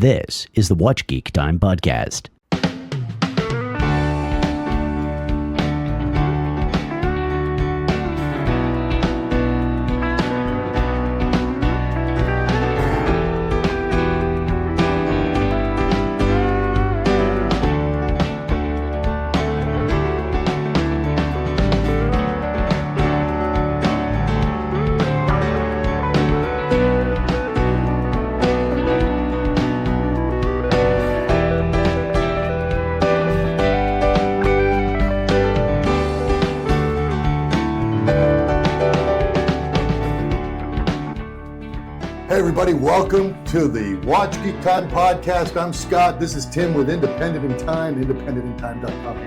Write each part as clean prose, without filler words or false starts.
This is the Watch Geek Time podcast. Everybody, welcome to the Watch Geek Time podcast. I'm Scott. This is Tim with Independent in Time, independentintime.com.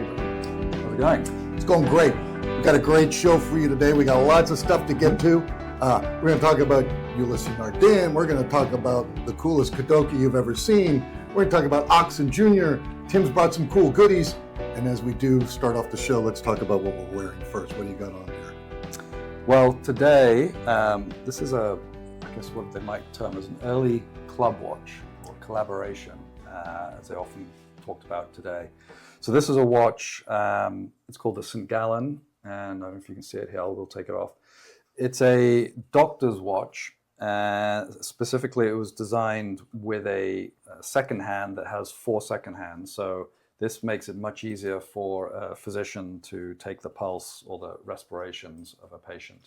How's it going? It's going great. We've got a great show for you today. We got lots of stuff to get to. We're going to talk about Ulysse Nardin. We're going to talk about the coolest Kadoki you've ever seen. We're going to talk about Oxen Jr. Tim's brought some cool goodies. And as we do start off the show, let's talk about what we're wearing first. What do you got on there? Well, today, this is I guess what they might term as an early club watch or collaboration, as they often talked about today. So this is a watch, it's called the St. Gallen, and I don't know if you can see it here, we'll take it off. It's a doctor's watch, specifically it was designed with a second hand that has 4 second hands, so this makes it much easier for a physician to take the pulse or the respirations of a patient.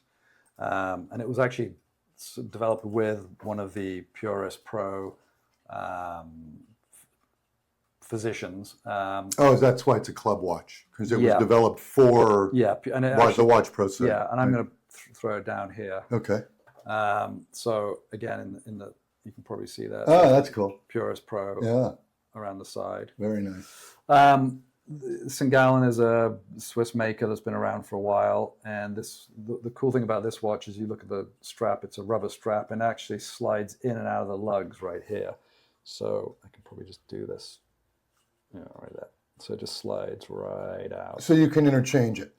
And it was actually developed with one of the Purist Pro physicians. That's why it's a club watch, because it was developed for the Watch Pro set. Yeah, and I'm going to throw it down here. Okay. So again, in the you can probably see that. Oh, that's cool. Purist Pro around the side. Very nice. St. Gallen is a Swiss maker that's been around for a while, and the cool thing about this watch is you look at the strap, it's a rubber strap and actually slides in and out of the lugs right here. So I can probably just do this, right there. So it just slides right out. So you can interchange it.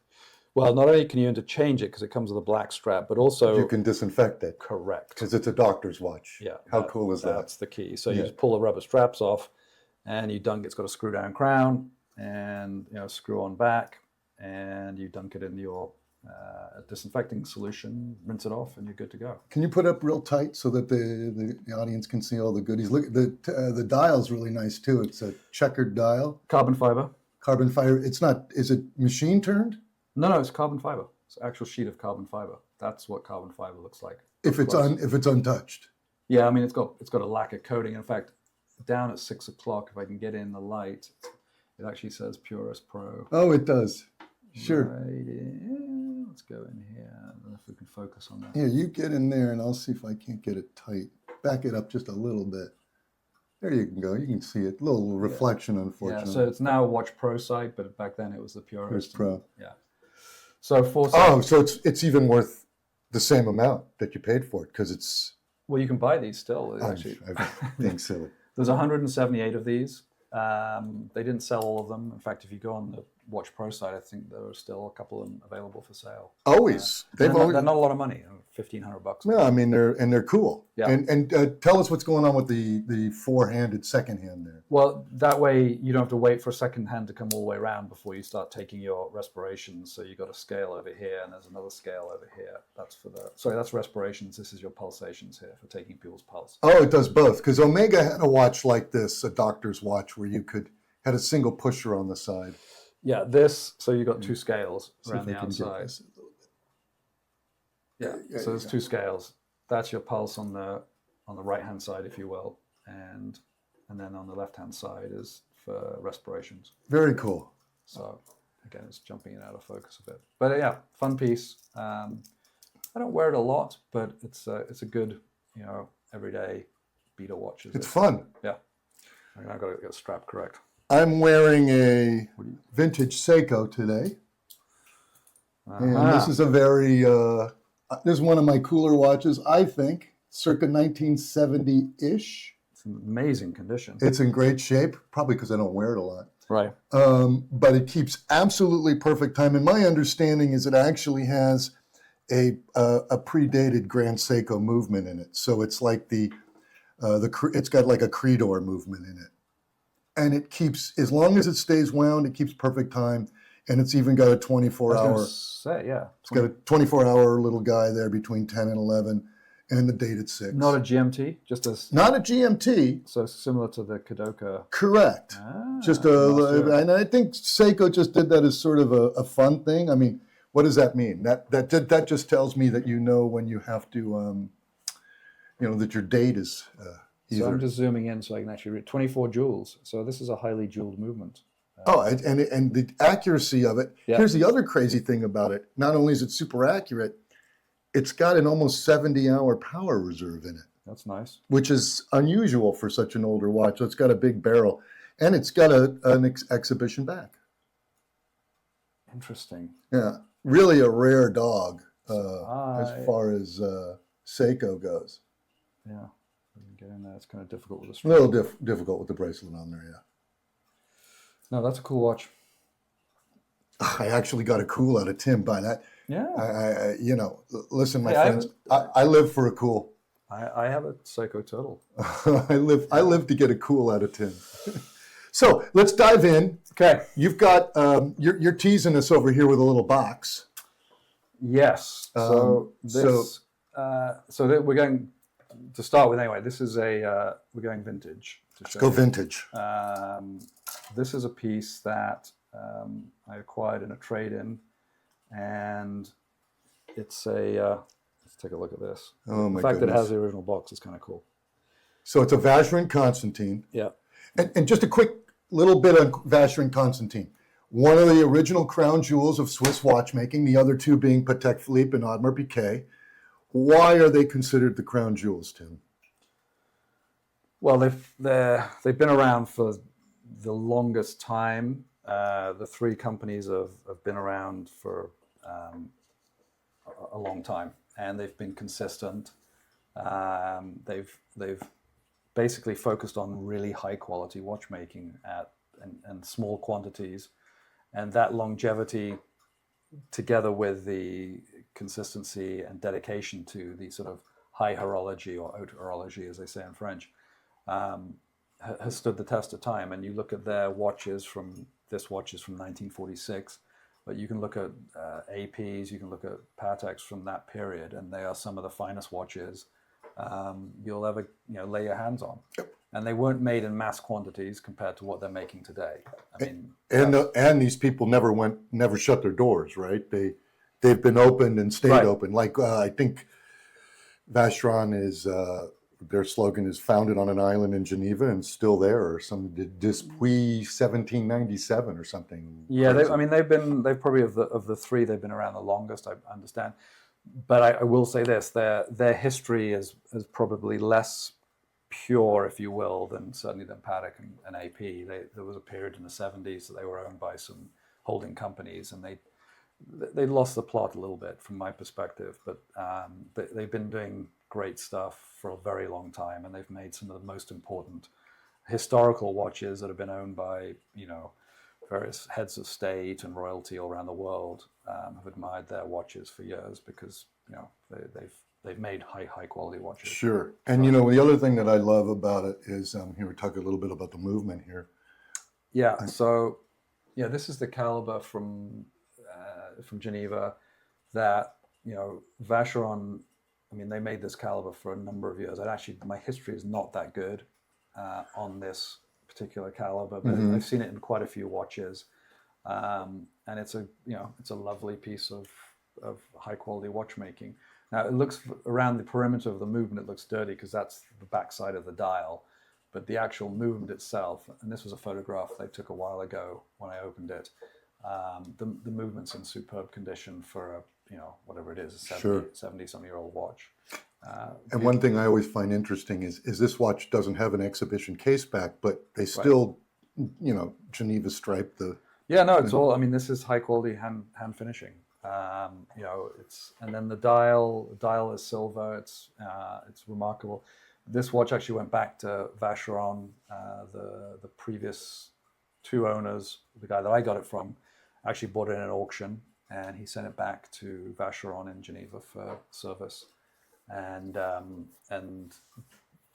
Well, not only can you interchange it because it comes with a black strap, but also you can disinfect it. Correct. Because it's a doctor's watch. Yeah. How cool is that? That's the key. So you just pull the rubber straps off, and you dunk. It's got a screw down crown. And screw on back, and you dunk it in your disinfecting solution, rinse it off, and you're good to go. Can you put up real tight so that the audience can see all the goodies? Look, the dial's really nice too. It's a checkered dial. Carbon fiber. Carbon fiber. It's not. Is it machine turned? No, it's carbon fiber. It's an actual sheet of carbon fiber. That's what carbon fiber looks like. If it's untouched. Yeah, I mean it's got a lacquer coating. In fact, down at 6 o'clock, if I can get in the light. It actually says Purist Pro. Oh, it does. Sure. Right in. Let's go in here. I don't know if we can focus on that. Here, you get in there, and I'll see if I can't get it tight. Back it up just a little bit. There you can go. You can see it. A little reflection, unfortunately. Yeah, so it's now a Watch Pro site, but back then it was the Purist Pro. Yeah. So so it's even worth the same amount that you paid for it, because it's... Well, you can buy these still. Actually. I think so. There's 178 of these. They didn't sell all of them. In fact, if you go on the Watch Pro site, I think there are still a couple of them available for sale. Always. They're not a lot of money, $1,500. No, I mean they're cool. Yeah. And tell us what's going on with the four-handed second hand there. Well, that way you don't have to wait for a second hand to come all the way around before you start taking your respirations. So you've got a scale over here, and there's another scale over here. That's respirations. This is your pulsations here for taking people's pulse. Oh, it does both, because Omega had a watch like this, a doctor's watch, where you had a single pusher on the side. Yeah, so you got 2 scales around the outside. Yeah, so there's 2 scales. That's your pulse on the right hand side, if you will, and then on the left hand side is for respirations. Very cool. So again, it's jumping in out of focus a bit, but yeah, fun piece. I don't wear it a lot, but it's a good everyday beater watch. It's fun. Yeah, I've got to get the strap correct. I'm wearing a vintage Seiko today. And this is a very, this is one of my cooler watches, I think, circa 1970-ish. It's in amazing condition. It's in great shape, probably because I don't wear it a lot. Right. But it keeps absolutely perfect time. And my understanding is it actually has a predated Grand Seiko movement in it. So it's like the It's got like a Credor movement in it, and it keeps, as long as it stays wound, it keeps perfect time, and it's even got a 24-hour. It's got a 24-hour little guy there between 10 and 11, and the date at 6. Not a GMT, not a GMT. So similar to the Kadoka. Correct. And I think Seiko just did that as sort of a fun thing. I mean, what does that mean? That just tells me that when you have to, that your date is either. So I'm just zooming in so I can actually read 24 joules. So this is a highly jouled movement. And the accuracy of it. Yeah. Here's the other crazy thing about it. Not only is it super accurate, it's got an almost 70-hour power reserve in it. That's nice. Which is unusual for such an older watch. So it's got a big barrel, and it's got an exhibition back. Interesting. Yeah, really a rare dog as far as Seiko goes. Yeah, get in there. It's kind of difficult with the string. A little difficult with the bracelet on there, yeah. No, that's a cool watch. I actually got a cool out of Tim by that. Yeah. Listen, my friends, I live for a cool. I have a Seiko Turtle. I live to get a cool out of Tim. So let's dive in. Okay. You've got, you're teasing us over here with a little box. Yes. So we're going to start with anyway. This is we're going vintage. Let's go vintage. This is a piece that I acquired in a trade-in, and it's let's take a look at this. Oh my The fact goodness. that it has the original box is kind of cool. So it's a Vacheron Constantin. Yeah. And just a quick little bit on Vacheron Constantin. One of the original crown jewels of Swiss watchmaking, the other two being Patek Philippe and Audemars Piguet. Why are they considered the crown jewels, Tim? Well, they've been around for the longest time. The three companies have been around for a long time, and they've been consistent. They've basically focused on really high quality watchmaking and small quantities, and that longevity, together with the consistency and dedication to the sort of high horology or haute horology, as they say in French, has stood the test of time. And you look at their watches this watch is from 1946, but you can look at APs, you can look at Pateks from that period, and they are some of the finest watches you'll ever lay your hands on. And they weren't made in mass quantities compared to what they're making today. I mean, and these people never shut their doors, right? They've been opened and stayed open. Like I think Vacheron is their slogan is founded on an island in Geneva and still there, or some depuis 1797 or something. Yeah, they've probably of the three, they've been around the longest, I understand. But I will say this: their history is probably less pure, if you will, than Patek and AP. There was a period in the 70s that they were owned by some holding companies, and they lost the plot a little bit from my perspective. But they've been doing great stuff for a very long time, and they've made some of the most important historical watches that have been owned by various heads of state and royalty all around the world. Have admired their watches for years because they've made high quality watches. Sure. And the other thing that I love about it is here we talk a little bit about the movement here. Yeah. So this is the caliber from Geneva that Vacheron. I mean, they made this caliber for a number of years. And actually, my history is not that good on this particular caliber, but I've seen it in quite a few watches, and it's a lovely piece of high quality watchmaking. Now it looks around the perimeter of the movement, it looks dirty because that's the backside of the dial, but the actual movement itself, and this was a photograph they took a while ago when I opened it. The movement's in superb condition for a whatever it is, a 70-some-year-old watch. And one thing I always find interesting is this watch doesn't have an exhibition case back, but they still, Geneva striped the. Yeah, no, it's all. I mean, this is high quality hand finishing. It's, and then the dial is silver. It's remarkable. This watch actually went back to Vacheron. The previous two owners, the guy that I got it from, actually bought it in an auction, and he sent it back to Vacheron in Geneva for service. And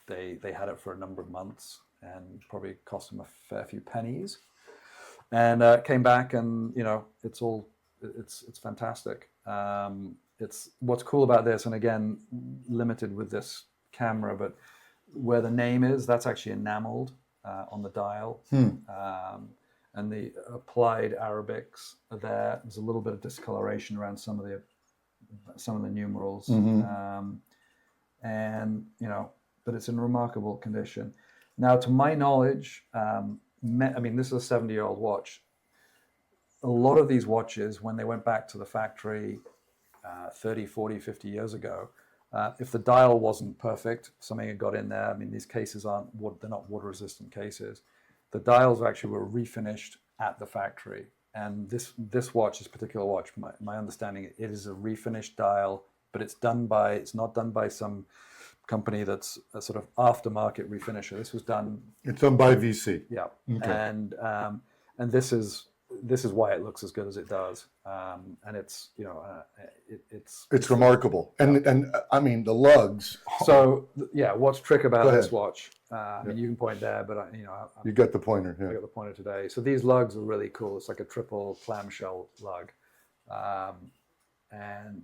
they had it for a number of months and probably cost them a fair few pennies. And came back, and it's fantastic. It's what's cool about this, and again, limited with this camera, but where the name is, that's actually enameled on the dial. And the applied Arabics are there. There's a little bit of discoloration around some of the numerals, and but it's in remarkable condition. Now, to my knowledge, this is a 70-year-old watch. A lot of these watches, when they went back to the factory 30, 40, 50 years ago, if the dial wasn't perfect, something had got in there. I mean, these cases they're not water-resistant cases. The dials actually were refinished at the factory. And this watch, this particular watch, my understanding, it is a refinished dial, but it's not done by some company that's a sort of aftermarket refinisher. This was done. It's done by VC. Yeah. Okay. And this is why it looks as good as it does. And it's it's remarkable. And I mean the lugs. So what's trick about this watch? I mean, you can point there, but you got the pointer. I got the pointer today. So these lugs are really cool. It's like a triple clamshell lug, and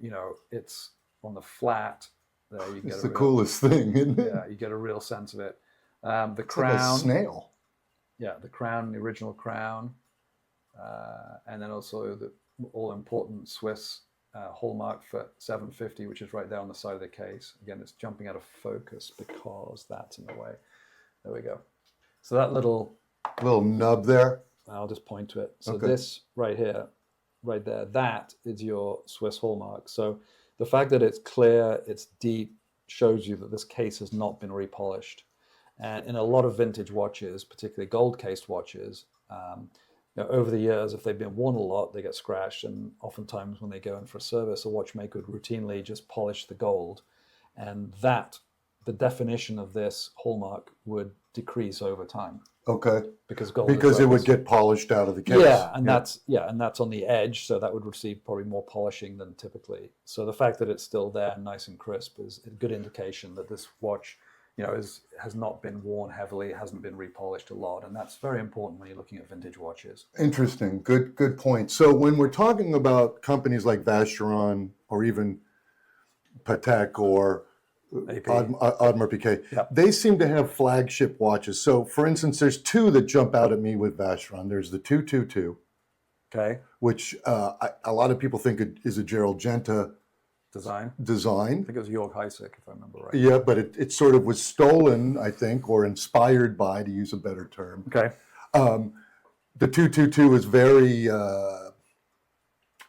it's on the flat. There you get it's the coolest thing, isn't it? Yeah, you get a real sense of it. The it's crown, like a snail. Yeah, the crown, the original crown, and then also the all important Swiss hallmark for 750, which is right there on the side of the case. Again, it's jumping out of focus because that's in the way. There we go. So that little nub there. I'll just point to it. So okay. This right here, right there, that is your Swiss hallmark. So the fact that it's clear, it's deep, shows you that this case has not been repolished. And in a lot of vintage watches, particularly gold-cased watches, over the years, if they've been worn a lot, they get scratched. And oftentimes when they go in for a service, a watchmaker would routinely just polish the gold. And the definition of this hallmark would decrease over time. Okay. Because it would get polished out of the case. Yeah, and that's on the edge, so that would receive probably more polishing than typically. So the fact that it's still there, nice and crisp, is a good indication that this watch, has not been worn heavily, hasn't been repolished a lot, and that's very important when you're looking at vintage watches. Interesting. Good point. So when we're talking about companies like Vacheron or even Patek or Audemars Piguet, Yep. They seem to have flagship watches. So, for instance, there's two that jump out at me with Vacheron. There's the 222, Okay. which a lot of people think it is a Gerald Genta Design. design. I think it was Jörg Heisek, if I remember right. Yeah, but it sort of was stolen, I think, or inspired by, to use a better term. Okay. The 222 is very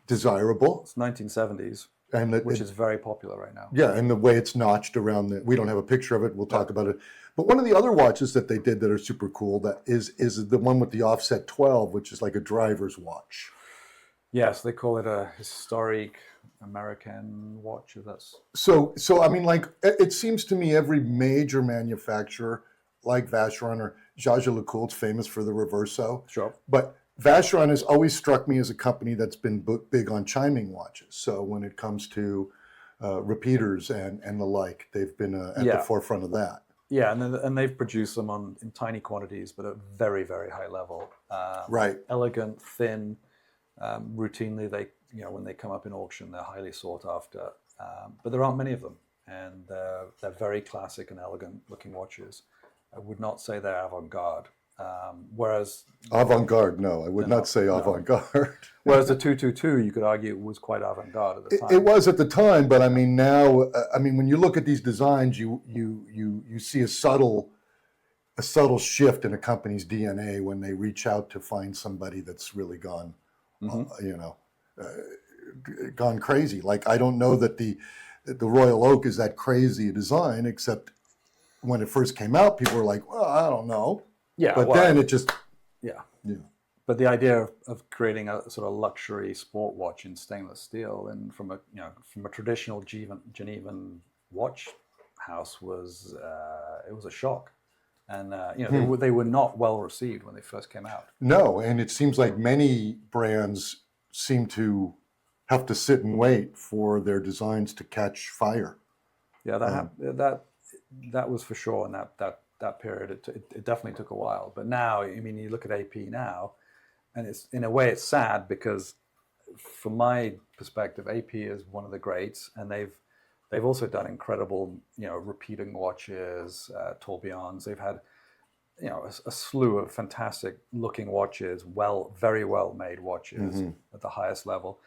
desirable. It's 1970s, And which is very popular right now. Yeah, and the way it's notched around we don't have a picture of it, we'll talk about it. But one of the other watches that they did that are super cool that is the one with the offset 12, which is like a driver's watch. Yes, they call it a historic American watch. So I mean, like, it seems to me every major manufacturer, like Vacheron or Jaeger-LeCoultre's famous for the Reverso. Sure. But Vacheron has always struck me as a company that's been big on chiming watches. So when it comes to repeaters and the like, they've been at the forefront of that. Yeah, and they've produced them in tiny quantities, but at very, very high level. Right. Elegant, thin. Routinely, when they come up in auction, they're highly sought after. But there aren't many of them, and they're very classic and elegant looking watches. I would not say they're avant-garde. Whereas avant-garde, no, I would not say avant-garde. Whereas the 222, you could argue, was quite avant-garde at the time. It was at the time, but I mean now, when you look at these designs, you see a subtle shift in a company's DNA when they reach out to find somebody that's really gone, gone crazy. Like, I don't know that the Royal Oak is that crazy a design, except when it first came out, people were like, well, I don't know. Yeah, but then it just yeah. But the idea of creating a sort of luxury sport watch in stainless steel and from a traditional Genevan watch house was a shock, and they were not well received when they first came out. No, and it seems like many brands seem to have to sit and wait for their designs to catch fire. Yeah, that that was for sure in that period. It definitely took a while. But now, I mean, you look at AP now, and it's in a way it's sad because, from my perspective, AP is one of the greats, and they've also done incredible, repeating watches, tourbillons. They've had, a slew of fantastic looking watches, very well made watches at the highest level.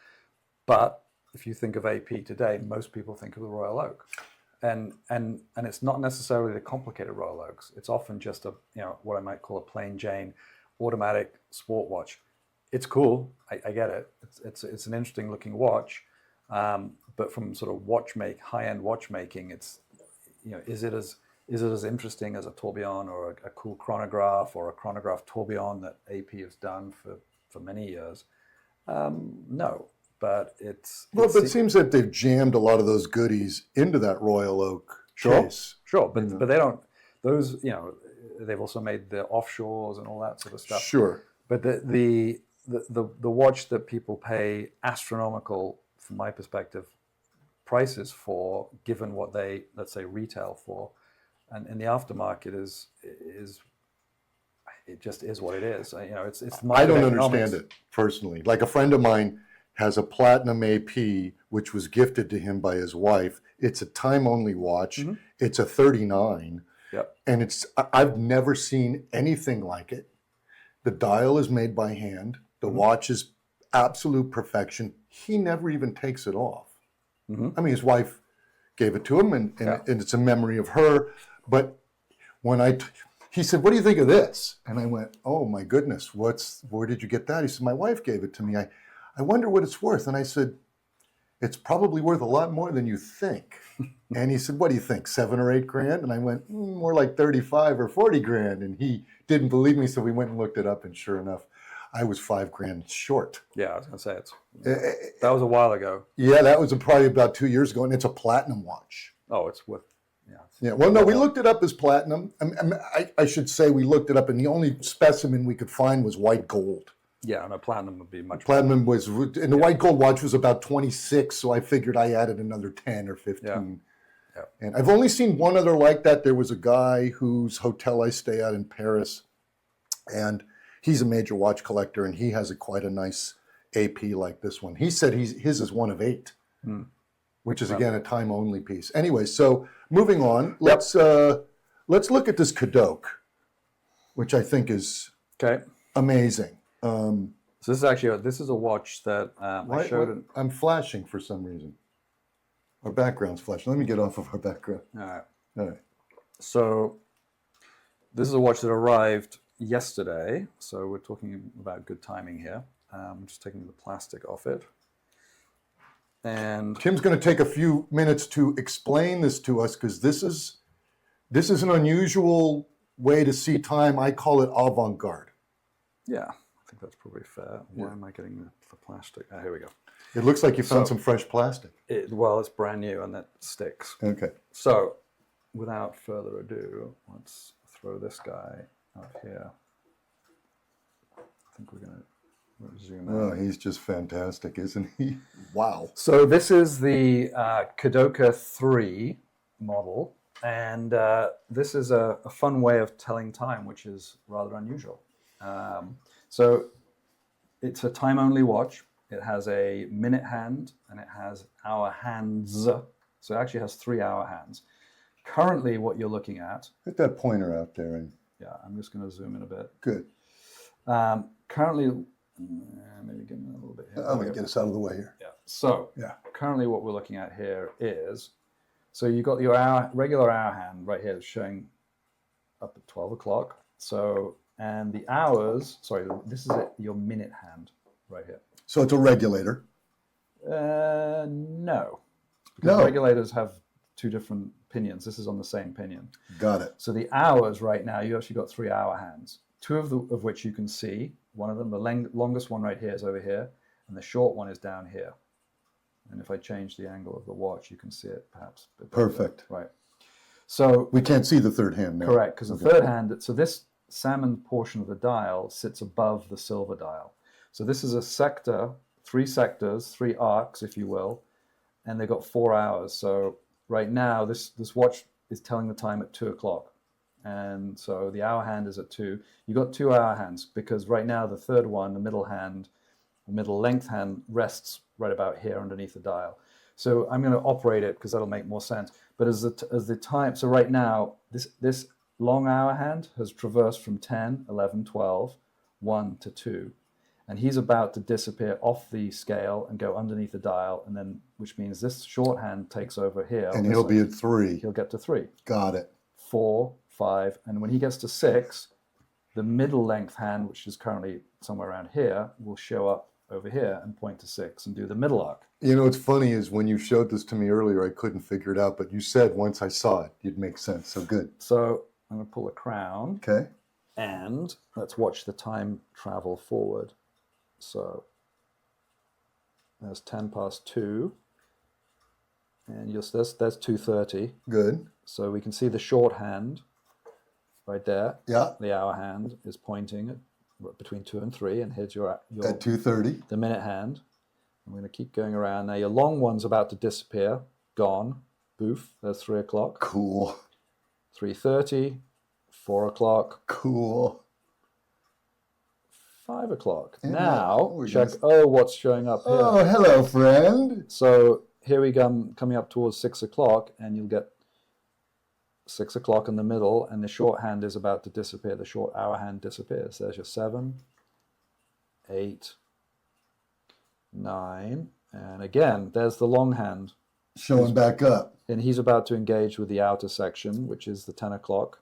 But if you think of AP today, most people think of the Royal Oak, and it's not necessarily the complicated Royal Oaks. It's often just what I might call a plain Jane automatic sport watch. It's cool. I get it. It's an interesting looking watch, but from sort of high end watchmaking, it's is it as interesting as a tourbillon or a cool chronograph or a chronograph tourbillon that AP has done for many years? No, but it seems that they've jammed a lot of those goodies into that Royal Oak case. Sure, but they don't. Those they've also made the offshores and all that sort of stuff. Sure, but the watch that people pay astronomical, from my perspective, prices for, given what they, let's say, retail for, and in the aftermarket is it just is what it is. It's I don't understand it personally. Like, a friend of mine has a platinum AP, which was gifted to him by his wife. It's a time-only watch. Mm-hmm. It's a 39, and I've never seen anything like it. The dial is made by hand. The watch is absolute perfection. He never even takes it off. Mm-hmm. I mean, his wife gave it to him, and it's a memory of her. But when he said, "What do you think of this?" And I went, "Oh my goodness, where did you get that?" He said, "My wife gave it to me. I wonder what it's worth." And I said, "It's probably worth a lot more than you think." And he said, "What do you think, $7 or $8 grand?" And I went, "More like 35 or 40 grand." And he didn't believe me, so we went and looked it up, and sure enough, I was $5 grand short. Yeah, I was going to say that was a while ago. Yeah, that was probably about 2 years ago, and it's a platinum watch. Oh, it's worth. Yeah. Well, no, we looked it up as platinum. I should say we looked it up, and the only specimen we could find was white gold. Yeah, and a platinum would be much. Platinum was, and the white gold watch was about 26, so I figured I added another 10 or 15. Yeah. And I've only seen one other like that. There was a guy whose hotel I stay at in Paris, and he's a major watch collector, and he has quite a nice AP like this one. He said his is one of 8, which is again a time-only piece. Anyway, so moving on, let's look at this Cadoc, which I think is amazing. So this is actually a watch that I showed. I'm flashing for some reason. Our background's flashing. Let me get off of our background. All right. So this is a watch that arrived yesterday. So we're talking about good timing here. I'm just taking the plastic off it. And Tim's going to take a few minutes to explain this to us, because this is an unusual way to see time. I call it avant-garde. Yeah, I think that's probably fair. Why am I getting the plastic? Here we go. It looks like you found some fresh plastic. Well, it's brand new and that sticks. Okay. So, without further ado, let's throw this guy up here. I think we're going to zoom in. Oh, he's just fantastic, isn't he? Wow. So this is the Cadoc 3 model, and this is a fun way of telling time, which is rather unusual. So it's a time-only watch. It has a minute hand, and it has hour hands. So it actually has 3 hour hands. Currently, what you're looking at... Get that pointer out there. Yeah, I'm just going to zoom in a bit. Good. Currently... maybe get in a little bit here. I'm going to get us out of the way here. Yeah. So currently what we're looking at here is, so you've got your regular hour hand right here showing up at 12 o'clock. So, and the hours, this is your minute hand right here. So it's a regulator? No. Because regulators have 2 different pinions. This is on the same pinion. Got it. So the hours right now, you actually got 3 hour hands, 2 of which you can see. One of them, the longest one right here is over here, and the short one is down here. And if I change the angle of the watch, you can see it perhaps. Perfect. Right. So we can't see the third hand now. Correct, because the third hand, so this salmon portion of the dial sits above the silver dial. So this is a sector, 3 sectors, 3 arcs, if you will, and they've got 4 hours. So right now, this watch is telling the time at 2 o'clock. And so the hour hand is at 2. You've got 2 hour hands because right now the third one, the middle hand, the middle length hand rests right about here underneath the dial. So I'm going to operate it because that'll make more sense. But as the time, so right now, this long hour hand has traversed from 10, 11, 12, 1 to 2. And he's about to disappear off the scale and go underneath the dial, and then, which means this shorthand takes over here. And he'll be at 3. He'll get to 3. Got it. 4, 5, and when he gets to 6, the middle length hand, which is currently somewhere around here, will show up over here and point to 6 and do the middle arc. You know, what's funny is when you showed this to me earlier, I couldn't figure it out, but you said once I saw it, it'd make sense. So good. So I'm going to pull a crown. Okay. And let's watch the time travel forward. So there's 10 past 2. And there's 2:30. Good. So we can see the shorthand right there. Yeah. The hour hand is pointing at between 2 and 3. And here's your At 2:30. the minute hand. I'm going to keep going around. Now your long one's about to disappear. Gone. Boof. There's 3 o'clock. Cool. 3:30. 4 o'clock. Cool. 5 o'clock. Yeah, Now, check, what's showing up here. Oh, hello, friend. So here we go, coming up towards 6 o'clock, and you'll get 6 o'clock in the middle, and the shorthand is about to disappear. The short hour hand disappears. There's your 7, 8, 9, and again, there's the long hand. Showing back up. And he's about to engage with the outer section, which is the 10 o'clock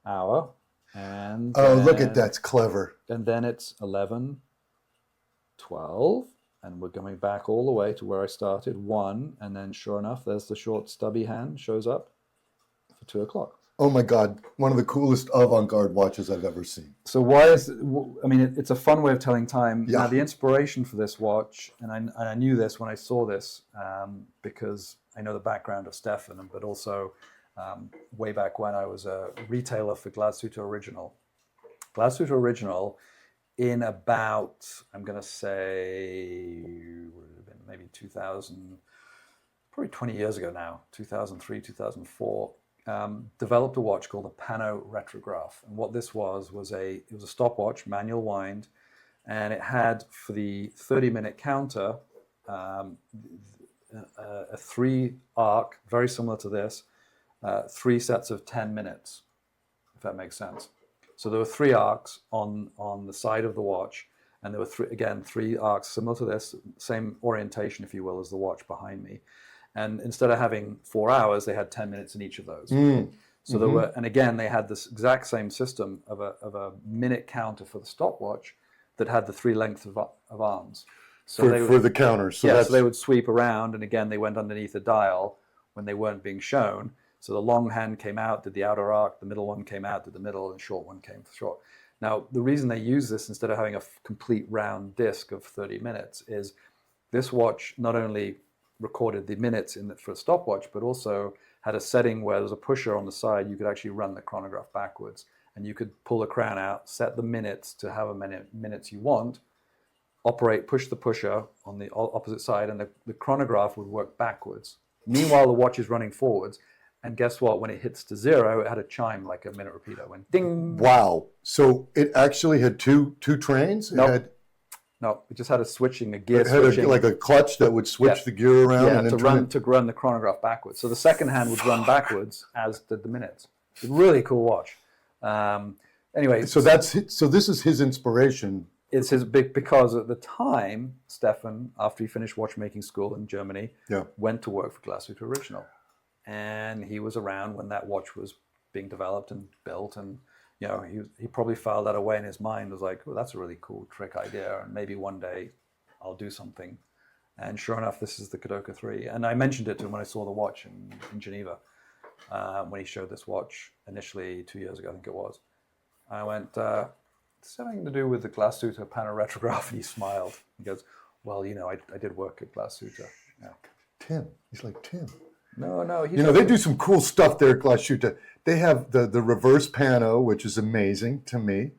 hour. And Look at that's clever. And then it's 11, 12, and we're going back all the way to where I started, 1, and then sure enough, there's the short stubby hand shows up for 2 o'clock. Oh my God, one of the coolest avant-garde watches I've ever seen. So why is, I mean, it's a fun way of telling time. Yeah. Now the inspiration for this watch, and I knew this when I saw this, because I know the background of Stefan, but also way back when I was a retailer for Glashütte Original. Glashütte Original in about, I'm going to say, would it have been maybe 2000, probably 20 years ago now, 2003, 2004, developed a watch called the Pano Retrograph. And what this was it was a stopwatch, manual wind, and it had for the 30-minute counter a 3-arc, very similar to this, 3 sets of 10 minutes, if that makes sense. So there were 3 arcs on the side of the watch, and there were 3 arcs similar to this, same orientation, if you will, as the watch behind me. And instead of having 4 hours, they had 10 minutes in each of those. So there were, and again, they had this exact same system of a minute counter for the stopwatch that had the 3 lengths of arms. So for the counters. So so they would sweep around, and again, they went underneath the dial when they weren't being shown. So the long hand came out, did the outer arc, the middle one came out, did the middle, and the short one came short. Now, the reason they use this instead of having a complete round disc of 30 minutes is this watch not only recorded the minutes for a stopwatch, but also had a setting where there's a pusher on the side. You could actually run the chronograph backwards, and you could pull the crown out, set the minutes to however many minutes you want, push the pusher on the opposite side, and the chronograph would work backwards. Meanwhile, the watch is running forwards. And guess what? When it hits to 0, it had a chime like a minute repeater. It went ding. Wow. So it actually had two trains? No, it just had a gear it had switching. like a clutch that would switch the gear around. Yeah, and to run the chronograph backwards. So the second hand would run backwards, as did the minutes. It's a really cool watch. Anyway. So this is his inspiration. It's his because at the time, Stefan, after he finished watchmaking school in Germany, went to work for Glashütte Original. And he was around when that watch was being developed and built, and he probably filed that away in his mind. Was like, well, that's a really cool trick idea, and maybe one day I'll do something. And sure enough, this is the Kadoka 3. And I mentioned it to him when I saw the watch in Geneva, when he showed this watch initially 2 years ago, I think it was. I went, "It's something to do with the Glashütte Pano Retrograph," and he smiled. He goes, "Well, I did work at Glashütte." Yeah. Tim. He's like, Tim. No. They do some cool stuff there at Glashütte. They have the reverse pano, which is amazing to me.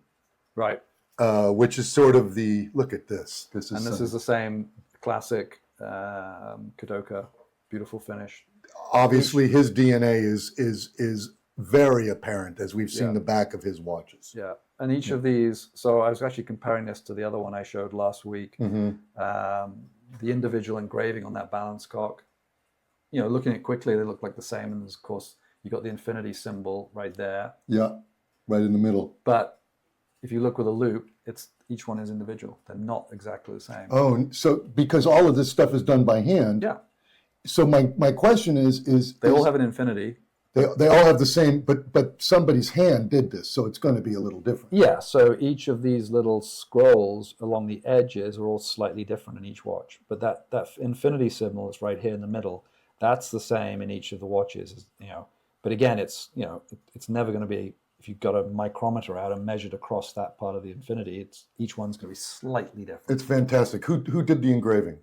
Right. Which is sort of look at this. This is the same classic Kadoka, beautiful finish. obviously his DNA is very apparent as we've seen the back of his watches. Yeah, and each of these. So I was actually comparing this to the other one I showed last week. The individual engraving on that balance cock. Looking at it quickly, they look like the same, and of course you got the infinity symbol right there. Yeah, right in the middle. But if you look with a loop, each one is individual. They're not exactly the same. Oh, so because all of this stuff is done by hand. Yeah. So my question is they all have an infinity. They all have the same, but somebody's hand did this, so it's going to be a little different. Yeah, so each of these little scrolls along the edges are all slightly different in each watch. But that infinity symbol is right here in the middle. That's the same in each of the watches, But again, it's never going to be, if you've got a micrometer out and measured across that part of the infinity, each one's going to be slightly different. It's fantastic. Who did the engraving?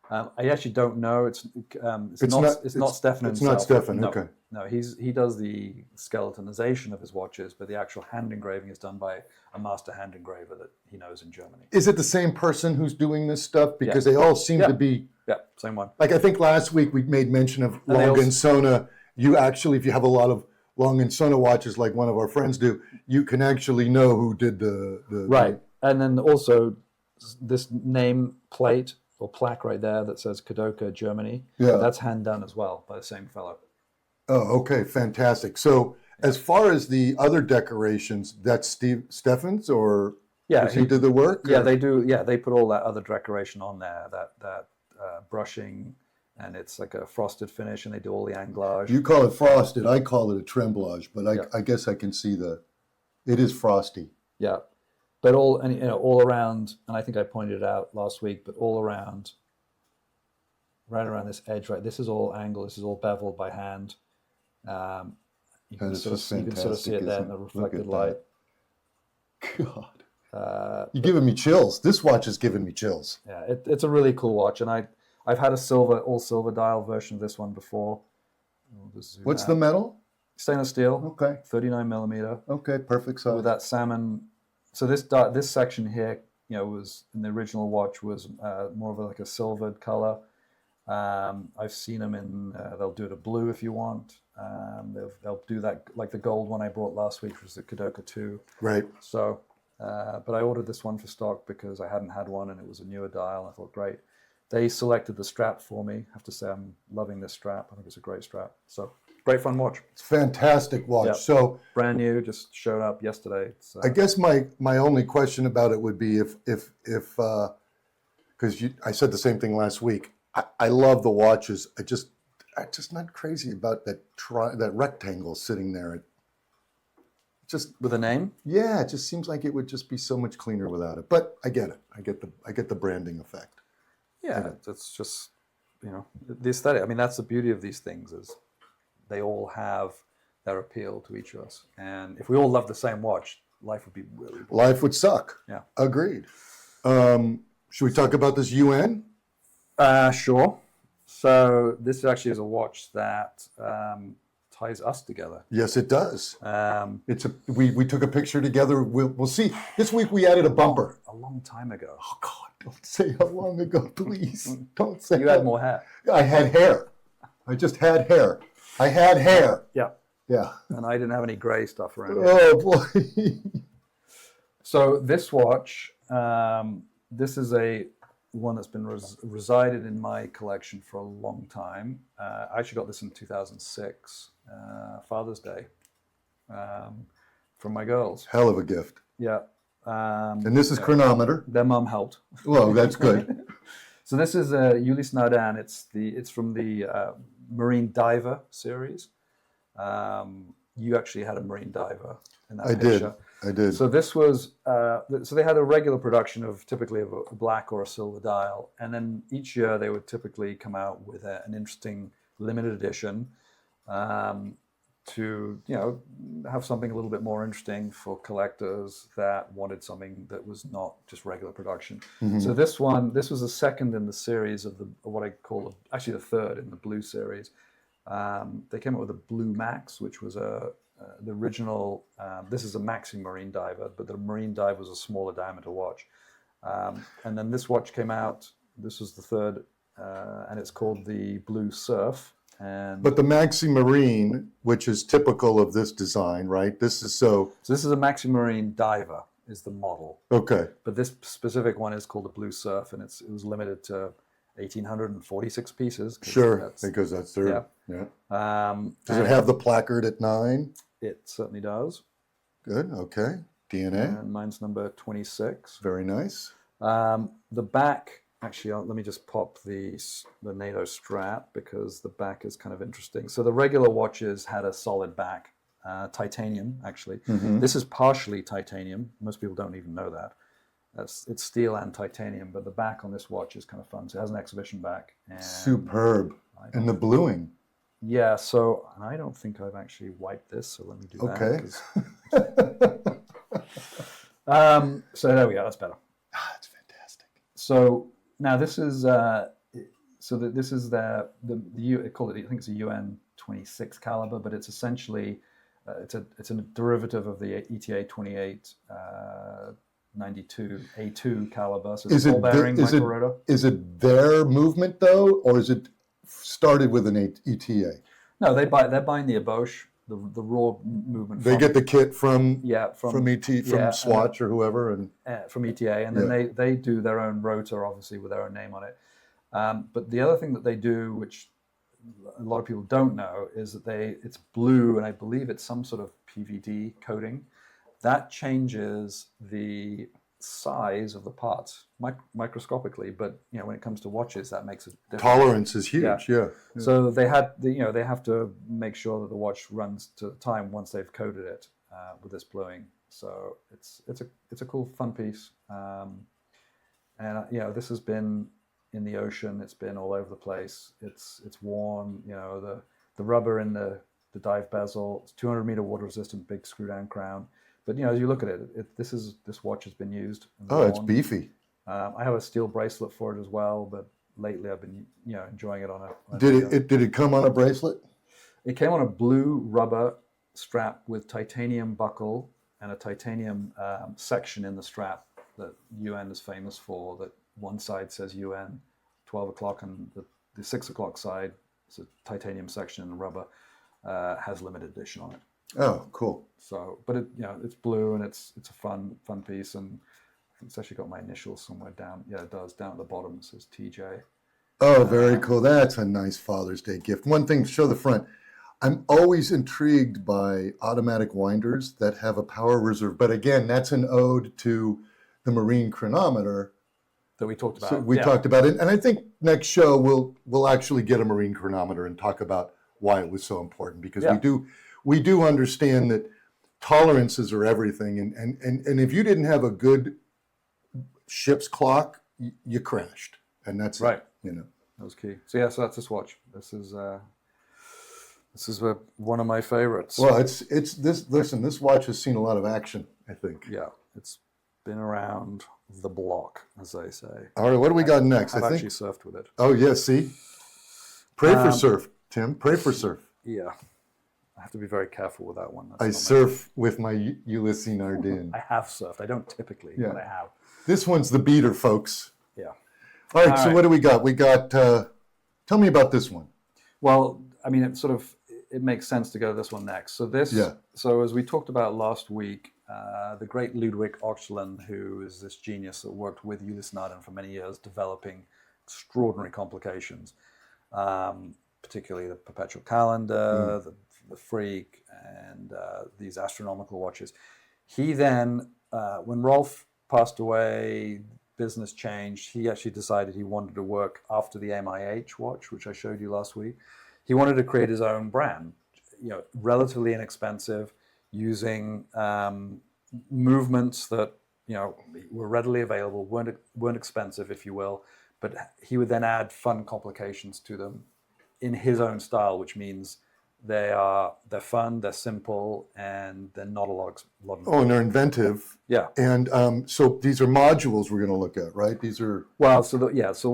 I actually don't know. It's not Stefan himself. It's not Stefan. No, okay. No, he does the skeletonization of his watches, but the actual hand engraving is done by a master hand engraver that he knows in Germany. Is it the same person who's doing this stuff? Because they all seem to be. Yeah, same one. Like I think last week we made mention of Long and Sona. You actually, if you have a lot of Long and Sona watches, like one of our friends do, you can actually know who did the right. And then also this name plate or plaque right there that says Kadoka, Germany. Yeah, that's hand done as well by the same fellow. Oh, okay, fantastic. So as far as the other decorations, that's Stefan's, or does he do the work? Yeah, they do. Yeah, they put all that other decoration on there, that brushing, and it's like a frosted finish, and they do all the anglage. You call it frosted. I call it a tremblage, but I guess I can see it is frosty. Yeah, but all around, and I think I pointed it out last week, but all around, right around this edge, right, this is all angled, this is all beveled by hand. You can sort of see it there in the reflected light. God, you're giving me chills. This watch is giving me chills. Yeah, it's a really cool watch, and I've had all silver dial version of this one before. What's the metal? Stainless steel. Okay. 39 millimeter. Okay, perfect size. With that salmon. So this section here, was in the original watch was more of like a silvered color. I've seen them in. They'll do it a blue if you want. They'll do that like the gold one I brought last week, which was the Kadoka 2. Right. So, but I ordered this one for stock because I hadn't had one and it was a newer dial. I thought, great. They selected the strap for me. I have to say I'm loving this strap. I think it's a great strap. So great fun watch. It's a fantastic watch. Yep. So brand new, just showed up yesterday. I guess my only question about it would be if because I said the same thing last week. I love the watches. I'm just not crazy about that rectangle sitting there. Just with a name? Yeah, it just seems like it would just be so much cleaner without it. But I get it. I get the branding effect. Yeah, it's just the aesthetic. I mean, that's the beauty of these things is they all have their appeal to each of us. And if we all loved the same watch, life would be really boring. Life would suck. Yeah, agreed. Should we talk about this UN? Sure. So this actually is a watch that ties us together. Yes, it does. We took a picture together. We'll see. This week we added a bumper. A long time ago. Oh God! Don't say how long ago, please. Don't say. You had more hair. I had hair. I just had hair. I had hair. Yeah. Yeah. And I didn't have any gray stuff around. Oh boy. So this watch, this is one that's been resided in my collection for a long time. I actually got this in 2006, Father's Day, from my girls. Hell of a gift. Yeah. And this is Chronometer. Their mum helped. Well, that's good. So this is Ulysse Nardin. It's from the Marine Diver series. You actually had a Marine Diver in that picture. I did. So this was, so they had a regular production of typically of a black or a silver dial. And then each year they would typically come out with an interesting limited edition to, have something a little bit more interesting for collectors that wanted something that was not just regular production. Mm-hmm. So this was the second in the series of what I call, actually the third in the blue series. They came up with a Blue Max, which was the original. This is a Maxi Marine Diver, but the Marine Diver was a smaller diameter watch. And then this watch came out. This was the third, and it's called the Blue Surf. And But the Maxi Marine, which is typical of this design, right? This is so this is a Maxi Marine Diver is the model. okay. But this specific one is called the Blue Surf, and it was limited to 1,846 pieces. Sure, because that's their, yeah. Does it have the placard at 9? It certainly does. Good, okay. DNA. And mine's number 26. Very nice. The back, actually, let me just pop the NATO strap because the back is kind of interesting. So the regular watches had a solid back, titanium, actually. Mm-hmm. This is partially titanium. Most people don't even know that. It's steel and titanium, but the back on this watch is kind of fun. So it has an exhibition back. And superb. And the bluing. Yeah, so I don't think I've actually wiped this, so let me do that. Okay. So there we go, that's better. That's fantastic. So now this is this is the I call it, I think it's a UN 26 caliber, but it's essentially it's a derivative of the ETA 28 92 A2 caliber. So it's ball bearing micro rotor. Is it their movement though, or is it started with an ETA? No, they're buying the Eboche, the raw movement. They get the kit from from Swatch or whoever, and from ETA, and then they do their own rotor, obviously with their own name on it. But the other thing that they do, which a lot of people don't know, is that it's blue, and I believe it's some sort of PVD coating that changes the size of the parts microscopically, but when it comes to watches, that makes a difference. Tolerance is huge. Yeah. So they have to make sure that the watch runs to time once they've coated it with this bluing. So it's a cool, fun piece. And this has been in the ocean. It's been all over the place. It's worn. The rubber in the dive bezel. It's 200-meter water resistant, big screw down crown. But as you look at it, this watch has been used. Oh, it's beefy. I have a steel bracelet for it as well, but lately I've been enjoying it on a. Did it come on a bracelet? It came on a blue rubber strap with titanium buckle and a titanium section in the strap that UN is famous for. That one side says UN 12 o'clock, and the 6 o'clock side is a titanium section and rubber has limited edition on it. Oh, cool. So, but it's blue and it's a fun piece, and I think it's actually got my initials somewhere down. Yeah, it does, down at the bottom. It says TJ. Oh, very cool. That's a nice Father's Day gift. One thing, show the front. I'm always intrigued by automatic winders that have a power reserve, but again, that's an ode to the Marine chronometer that we talked about. So we talked about it, and I think next show we'll actually get a Marine chronometer and talk about why it was so important, because we do understand that tolerances are everything, and if you didn't have a good ship's clock, you crashed, and that's right. That was key. So so that's this watch. This is one of my favorites. Well, it's this. Listen, this watch has seen a lot of action, I think. Yeah, it's been around the block, as they say. All right, what do we got next? I've actually surfed with it. Oh yeah, see, pray for surf, Tim. Pray for surf. Yeah. I have to be very careful with that one. I surf with my Ulysse Nardin. I have surfed. I don't typically, but I have. This one's the beater, folks. Yeah. All right, so what do we got? We got, tell me about this one. Well, I mean, it makes sense to go to this one next. So so as we talked about last week, the great Ludwig Oechslen, who is this genius that worked with Ulysse Nardin for many years, developing extraordinary complications, particularly the perpetual calendar, the Freak, and these astronomical watches. He then, when Rolf passed away, business changed. He actually decided he wanted to work after the MIH watch, which I showed you last week. He wanted to create his own brand, relatively inexpensive, using movements that were readily available, weren't expensive, if you will, but he would then add fun complications to them in his own style, which means they're fun, they're simple, and they're not a lot of and they're inventive. Yeah. And so these are modules we're going to look at, right? These are So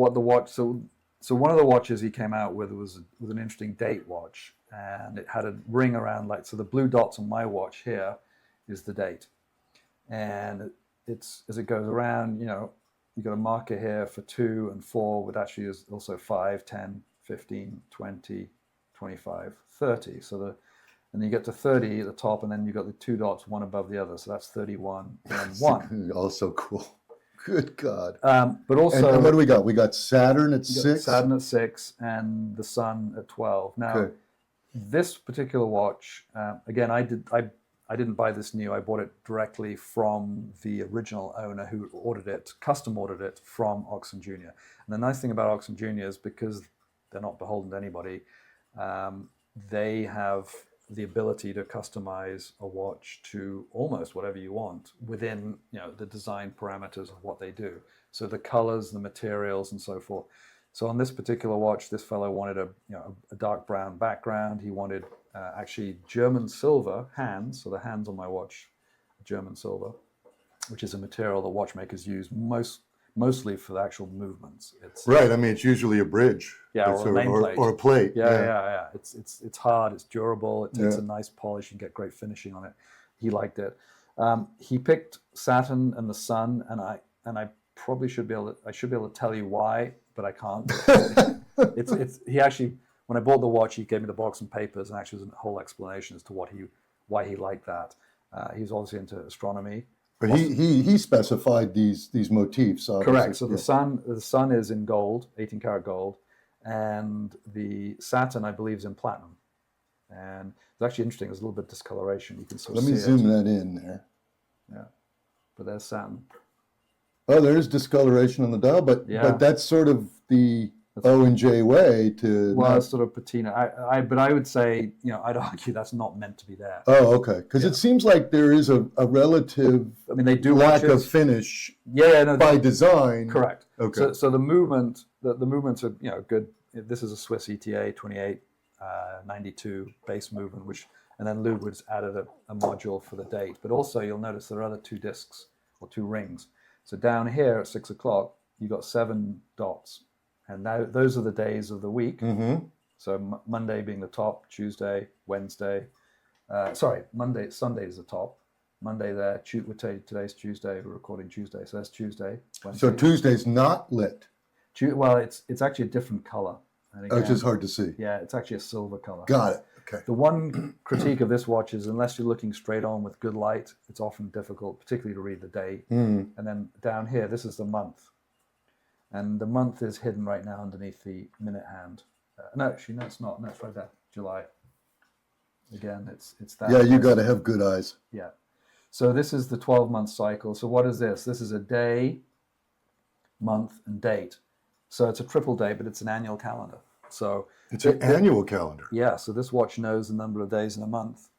one of the watches he came out with was an interesting date watch, and it had a ring around the blue dots on my watch here is the date, and it's as it goes around, you've got a marker here for 2 and 4, which actually is also 5, 10, 15, 20, 25, 30. And you get to 30 at the top, and then you've got the two dots, one above the other. So that's 31 and 1. Also cool. Good God. But also... And what do we got? We got Saturn at 6? Saturn at 6 and the Sun at 12. Now, this particular watch, again, I didn't buy this new. I bought it directly from the original owner who custom ordered it from Oxen Jr. And the nice thing about Oxen Jr. is because they're not beholden to anybody, they have the ability to customize a watch to almost whatever you want within the design parameters of what they do. So the colors, the materials, and so forth. So on this particular watch, this fellow wanted a dark brown background. He wanted actually German silver hands. So the hands on my watch are German silver, which is a material that watchmakers use mostly for the actual movements. Right. I mean, it's usually a bridge. Yeah, or a nameplate. Or a plate. Yeah. It's hard. It's durable. It takes a nice polish. You get great finishing on it. He liked it. He picked Saturn and the Sun, and I probably should be able to tell you why, but I can't. He actually, when I bought the watch, he gave me the box and papers, and actually there's a whole explanation as to why he liked that. He was obviously into astronomy. But he specified these motifs. Obviously. Correct. So the sun is in gold, 18 karat gold, and the Saturn, I believe, is in platinum. And it's actually interesting. There's a little bit of discoloration. You can sort of see it. Let me zoom that in there. Yeah, but there's Saturn. Oh, there is discoloration on the dial, but that's sort of the O and J way to. Well, it's sort of patina. But I would say, I'd argue that's not meant to be there. Oh, okay. Because it seems like there is a relative. I mean, they do lack of finish. By design. Correct. Okay. So the movements are good. This is a Swiss ETA 2892 base movement, and then Ludwig's added a module for the date. But also you'll notice there are other 2 discs or 2 rings. So down here at 6 o'clock, you've got 7 dots. And now those are the days of the week. Mm-hmm. So Monday being the top, Tuesday, Wednesday. Sunday is the top. Monday there, today's Tuesday, we're recording Tuesday. So that's Tuesday, Wednesday. So Tuesday's not lit. Well, it's actually a different color. And again, it's just hard to see. Yeah, it's actually a silver color. Got it. Okay. The one critique of this watch is unless you're looking straight on with good light, it's often difficult, particularly to read the day. Mm. And then down here, this is the month. And the month is hidden right now underneath the minute hand. No, it's not. No, it's right there, July. Again, it's that. Yeah, you got to have good eyes. Yeah. So this is the 12-month cycle. So what is this? This is a day, month, and date. So it's a triple day, but it's an annual calendar. So it's an annual calendar. Yeah. So this watch knows the number of days in a month,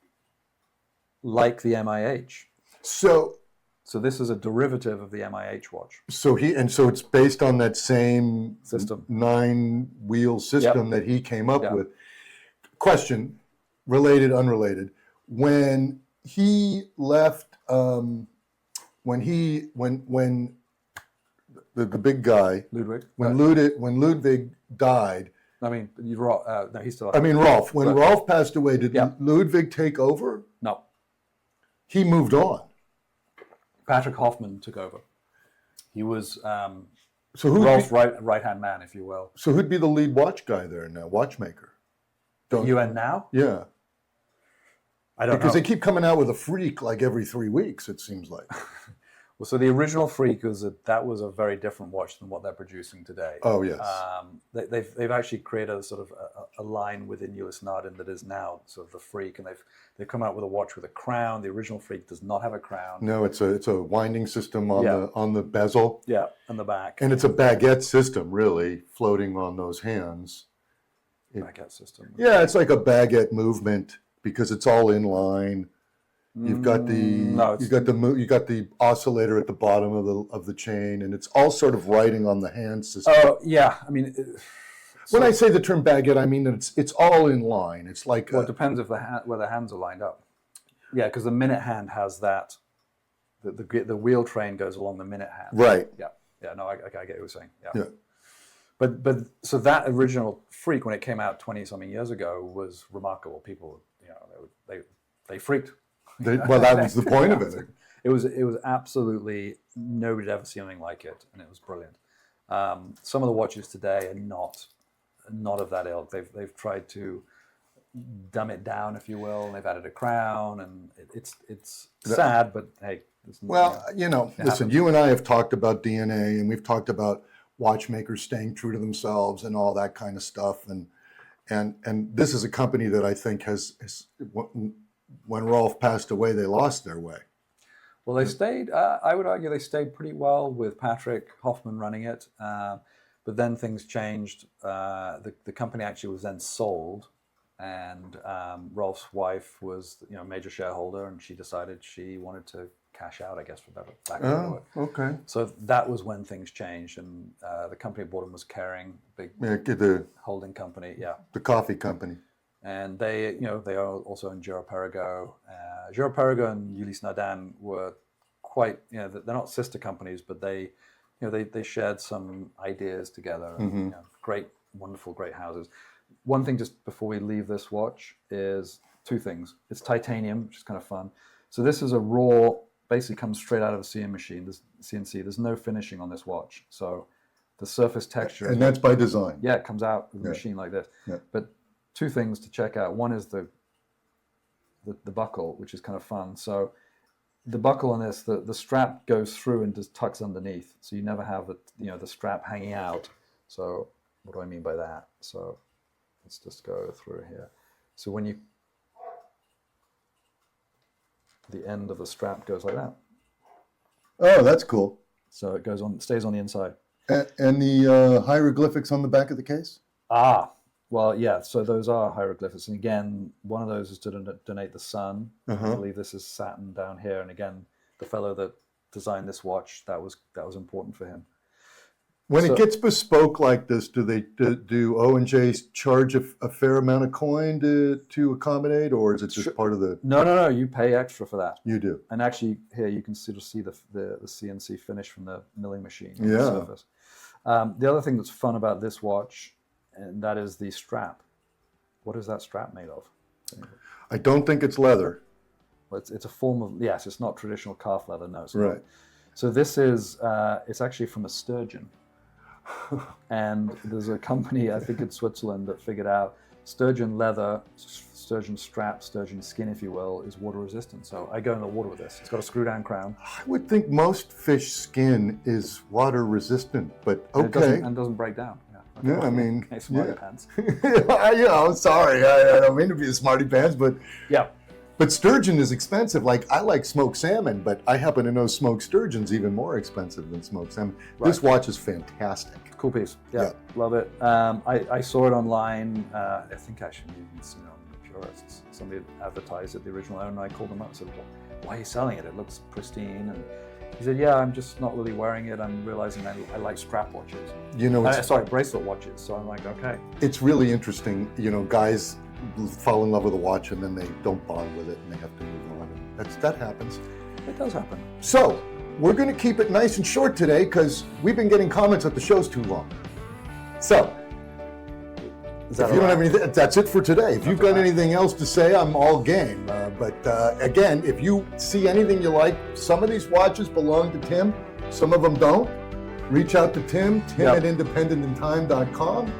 like the MIH. So this is a derivative of the MIH watch. So it's based on that same system, 9-wheel system that he came up with. Question, related, unrelated. When he left, when the big guy, Ludwig, when Ludwig died. I mean, no, he's still. I mean, Rolf. When Rolf passed away, did Ludwig take over? No. He moved on. Patrick Hoffman took over. He was Rolf's right-hand man, if you will. So who'd be the lead watch guy there now, watchmaker? UN now? Yeah. I don't know. Because they keep coming out with a freak like every 3 weeks, it seems like. Well, so the original freak was that was a very different watch than what they're producing today. Oh, yes. They've actually created a sort of a line within Ulysse Nardin that is now sort of the freak, and they've come out with a watch with a crown. The original freak does not have a crown. No, it's a winding system on the bezel. Yeah, on the back. And it's a baguette system, really, floating on those hands. Baguette system. Yeah, it's like a baguette movement because it's all in line. You've got the oscillator at the bottom of the chain, and it's all sort of writing on the hand system. Oh yeah, I mean, when I say the term baguette, I mean that it's all in line. It's like it depends if where the hands are lined up. Yeah, because the minute hand has that. The wheel train goes along the minute hand. Right. Yeah. No, I get what you're saying. Yeah. But so that original freak, when it came out 20-something years ago, was remarkable. People, they freaked. Well, that was the point of it. It was absolutely, nobody had ever seen anything like it, and it was brilliant. Some of the watches today are not of that ilk. They've tried to dumb it down, if you will. And they've added a crown, and it's sad, but hey. Well, listen, happens. you and I have talked about DNA, and we've talked about watchmakers staying true to themselves and all that kind of stuff. And this is a company that I think has when Rolf passed away, they lost their way. Well, they stayed, I would argue they stayed pretty well with Patrick Hoffman running it. But then things changed. The company actually was then sold, and Rolf's wife was a major shareholder, and she decided she wanted to cash out, I guess, for better lack of a better word. Okay. So that was when things changed, and the company bought him was Caring, big The holding company, yeah. the coffee company. And they are also in Giro Perigo. Giro Perigo and Ulysse Nardin were quite, they're not sister companies, but they shared some ideas together. And, great, wonderful, great houses. One thing just before we leave this watch is two things. It's titanium, which is kind of fun. So this is a raw, basically comes straight out of a CNC machine. This CNC. There's no finishing on this watch, so the surface texture. And that's by design. Yeah, it comes out of the machine like this. Yeah. But two things to check out. One is the buckle, which is kind of fun. So the buckle on this, the strap goes through and just tucks underneath, so you never have the strap hanging out. So what do I mean by that? So let's just go through here. So when the end of the strap goes like that. Oh, that's cool. So it goes on, stays on the inside. And the hieroglyphics on the back of the case? Well, yeah, so those are hieroglyphics. And again, one of those is to donate the sun. I believe this is Saturn down here. And again, the fellow that designed this watch, that was important for him. When it gets bespoke like this, do O&J charge a fair amount of coin to accommodate, or is it just part of the... No, you pay extra for that. You do. And actually, here you can sort of see the CNC finish from the milling machine on Yeah. the surface. The other thing that's fun about this watch, and that is the strap. What is that strap made of? I don't think it's leather. Well, it's a form of, yes, it's not traditional calf leather, no. It's Right. not. So this is, it's actually from a sturgeon. And there's a company, I think in Switzerland, that figured out sturgeon leather, sturgeon strap, sturgeon skin, if you will, is water resistant. So I go in the water with this. It's got a screw down crown. I would think most fish skin is water resistant, but okay. And doesn't break down. Yeah, I mean, Okay, smarty pants. I'm sorry. I don't mean to be a smarty pants, but Yeah. But sturgeon is expensive. Like, I like smoked salmon, but I happen to know smoked sturgeon's even more expensive than smoked salmon. Right. This watch is fantastic. Cool piece. Yeah, Yeah. love it. I saw it online. I think actually even seen it on the Purists. Somebody advertised it, the original owner, and I called them up and said, well, why are you selling it? It looks pristine. And he said, yeah, I'm just not really wearing it. I'm realizing I like strap watches. Bracelet watches. So I'm like, okay. It's really interesting. Guys fall in love with a watch and then they don't bond with it and they have to move on. That happens. It does happen. So we're going to keep it nice and short today because we've been getting comments that the show's too long. So if you don't have anything, that's it for today. If you've got anything else to say, I'm all game. But again, if you see anything you like, some of these watches belong to Tim, some of them don't. Reach out to Tim at independentintime.com.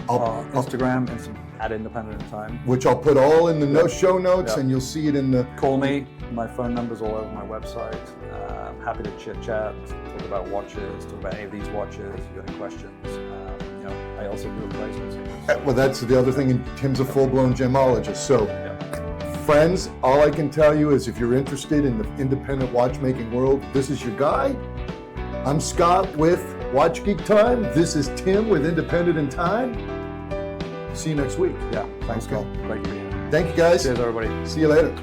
Instagram at Independent in Time. Which I'll put all in the show notes, and you'll see it in the... Call me. My phone number's all over my website. I'm happy to chit-chat, talk about watches, talk about any of these watches, if you have any questions. I also do replacements. Well, that's the other thing. Tim's a full-blown gemologist. So, friends, all I can tell you is if you're interested in the independent watchmaking world, this is your guy. I'm Scott with Watch Geek Time. This is Tim with Independent in Time. See you next week. Yeah, thanks, Okay. Scott. Thank you. Thank you, guys. Cheers, everybody. See you later.